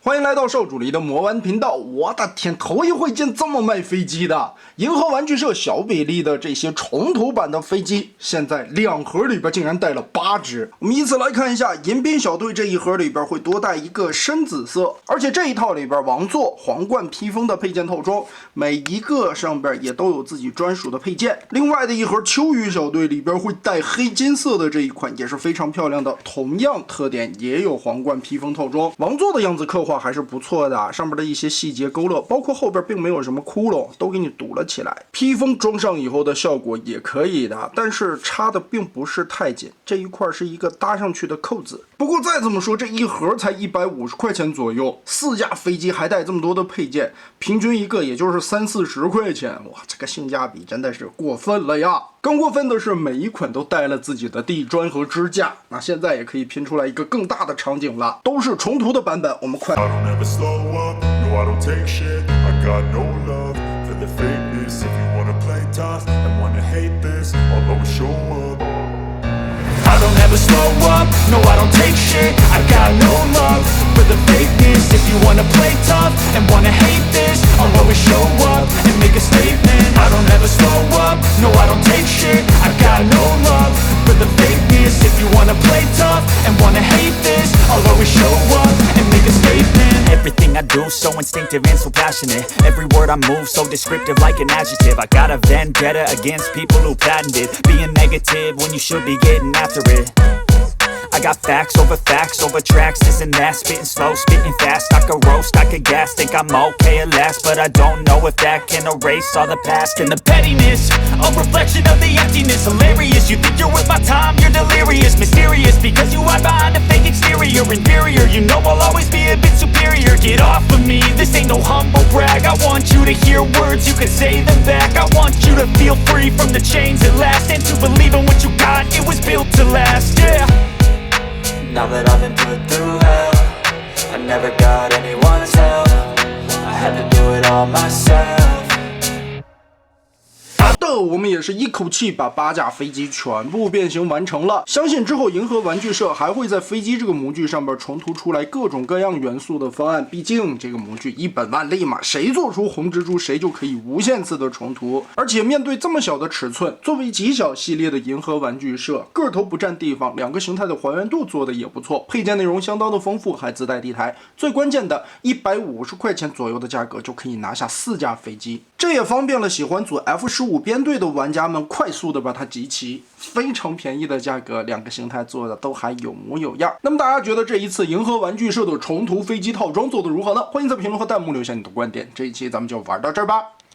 欢迎来到少主离的魔玩频道。我的天，头一回见这么卖飞机的！银河玩具社小比例的这些重涂版的飞机，现在2盒里边竟然带了8只。我们依次来看一下，迎宾小队这一盒里边会多带一个深紫色，而且这一套里边王座、皇冠披风的配件套装，每一个上边也都有自己专属的配件。另外的一盒秋雨小队里边会带黑金色的这一款，也是非常漂亮的，同样特点也有皇冠披风套装。王座的样子刻画还是不错的，上面的一些细节勾勒，包括后边并没有什么窟窿，都给你堵了起来。披风装上以后的效果也可以的，但是插的并不是太紧，这一块是一个搭上去的扣子。不过再怎么说，这一盒才150块钱左右，4架飞机还带这么多的配件，平均一个也就是30-40块钱，哇，这个性价比真的是过分了呀！更过分的是，每一款都带了自己的地砖和支架，那现在也可以拼出来一个更大的场景了，都是重涂的版本，我们快。I don't ever slow up, no I don't take shit I got no love for the fakeness If you wanna play tough and wanna hate this I'll always show up and make a statement I don't ever slow up, no I don't take shit I got no love for the fakeness If you wanna play tough and wanna hate this I'll always show up and make a statement Everything I do so instinctive and so passionate Every word I move so descriptive like an adjective I got a vendetta against people who patented Being negative when you should be getting after it I got facts over tracks, this and that Spitting slow, spitting fast, I could roast, I could gas Think I'm okay at last, but I don't know if that can erase all the past And the pettiness, a reflection of the emptiness Hilarious, you think you're worth my time, you're delirious Mysterious, because you hide behind a fake exterior Inferior, you know I'll always be a bit superior Get off of me, this ain't no humble brag I want you to hear words, you can say them back I want you to feel free from the chains at last And to believe in what you got, it was built to last, yeah Now that I've been put through hell I never got anyone's help I had to do it all myself 我们也是一口气把8架飞机全部变形完成了，相信之后银河玩具社还会在飞机这个模具上边重涂出来各种各样元素的方案，毕竟这个模具一本万利嘛，谁做出红蜘蛛谁就可以无限次的重涂。而且面对这么小的尺寸，作为极小系列的银河玩具社，个头不占地方，2个形态的还原度做的也不错，配件内容相当的丰富，还自带地台。最关键的150块钱左右的价格就可以拿下4架飞机，这也方便了喜欢组 F15编队的玩家们快速的把它集齐，非常便宜的价格，2个形态做的都还有模有样。那么大家觉得这一次银河玩具社的重涂飞机套装做的如何呢？欢迎在评论和弹幕留下你的观点。这一期咱们就玩到这儿吧。